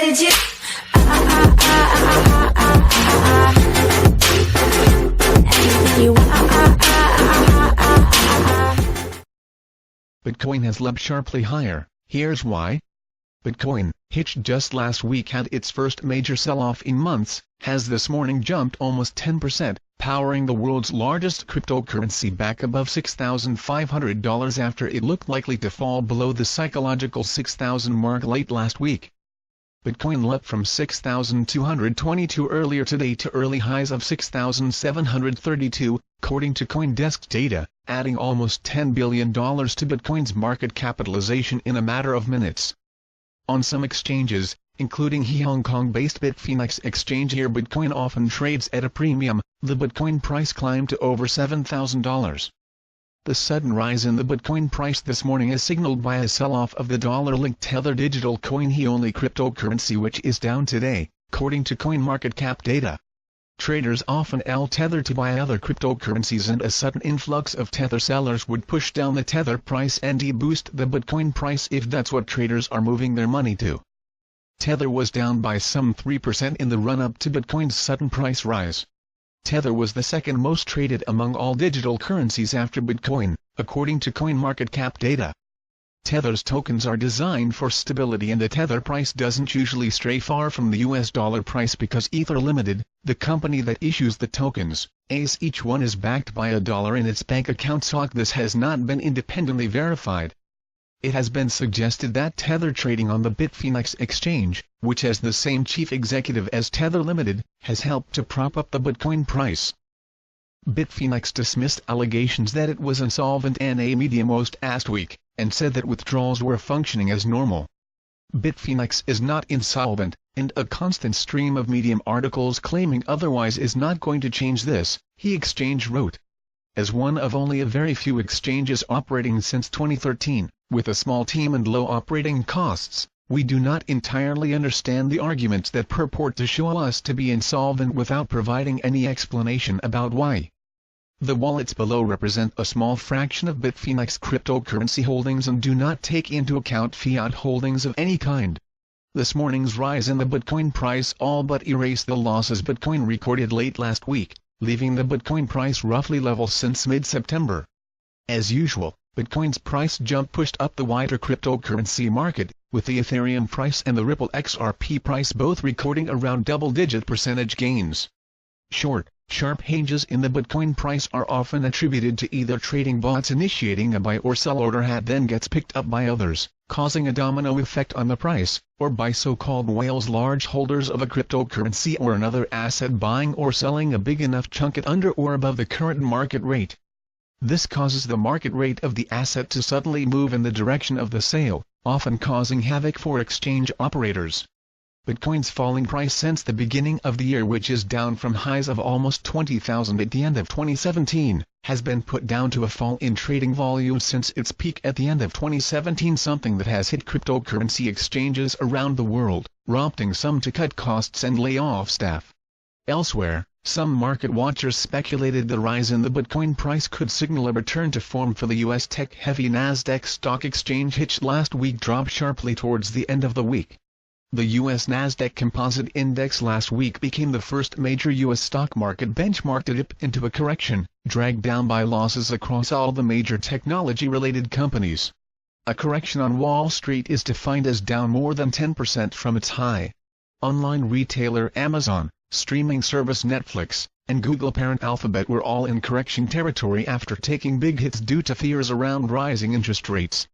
legit. Anything you want. Bitcoin has leapt sharply higher. Here's why. Bitcoin, which just last week had its first major sell-off in months, has this morning jumped almost 10%, powering the world's largest cryptocurrency back above $6,500 after it looked likely to fall below the psychological 6,000 mark late last week. Bitcoin leapt from 6,222 earlier today to early highs of 6,732, according to CoinDesk data, adding almost $10 billion to Bitcoin's market capitalization in a matter of minutes. On some exchanges, including Hong Kong-based Bitfinex exchange here Bitcoin often trades at a premium, the Bitcoin price climbed to over $7,000. The sudden rise in the Bitcoin price this morning is signaled by a sell-off of the dollar-linked Tether digital coin only cryptocurrency which is down today, according to CoinMarketCap data. Traders often sell Tether to buy other cryptocurrencies and a sudden influx of Tether sellers would push down the Tether price and boost the Bitcoin price if that's what traders are moving their money to. Tether was down by some 3% in the run-up to Bitcoin's sudden price rise. Tether was the second most traded among all digital currencies after Bitcoin, according to CoinMarketCap data. Tether's tokens are designed for stability and the Tether price doesn't usually stray far from the US dollar price because Ether Limited, the company that issues the tokens, as each one is backed by $1 in its bank account stock. This has not been independently verified. It has been suggested that Tether trading on the Bitfinex exchange, which has the same chief executive as Tether Limited, has helped to prop up the Bitcoin price. Bitfinex dismissed allegations that it was insolvent in a Medium post last week, and said that withdrawals were functioning as normal. Bitfinex is not insolvent, and a constant stream of Medium articles claiming otherwise is not going to change this, the exchange wrote. As one of only a very few exchanges operating since 2013, with a small team and low operating costs, we do not entirely understand the arguments that purport to show us to be insolvent without providing any explanation about why. The wallets below represent a small fraction of Bitfinex cryptocurrency holdings and do not take into account fiat holdings of any kind. This morning's rise in the Bitcoin price all but erased the losses Bitcoin recorded late last week, leaving the Bitcoin price roughly level since mid-September. As usual, Bitcoin's price jump pushed up the wider cryptocurrency market, with the Ethereum price and the Ripple XRP price both recording around double-digit percentage gains. Sharp changes in the Bitcoin price are often attributed to either trading bots initiating a buy or sell order that then gets picked up by others, causing a domino effect on the price, or by so-called whales, large holders of a cryptocurrency or another asset buying or selling a big enough chunk at under or above the current market rate. This causes the market rate of the asset to suddenly move in the direction of the sale, often causing havoc for exchange operators. Bitcoin's falling price since the beginning of the year, which is down from highs of almost 20,000 at the end of 2017, has been put down to a fall in trading volume since its peak at the end of 2017, something that has hit cryptocurrency exchanges around the world, prompting some to cut costs and lay off staff. Elsewhere, some market watchers speculated the rise in the Bitcoin price could signal a return to form for the US tech-heavy Nasdaq stock exchange, which last week dropped sharply towards the end of the week. The U.S. Nasdaq Composite Index last week became the first major U.S. stock market benchmark to dip into a correction, dragged down by losses across all the major technology-related companies. A correction on Wall Street is defined as down more than 10% from its high. Online retailer Amazon, streaming service Netflix, and Google parent Alphabet were all in correction territory after taking big hits due to fears around rising interest rates.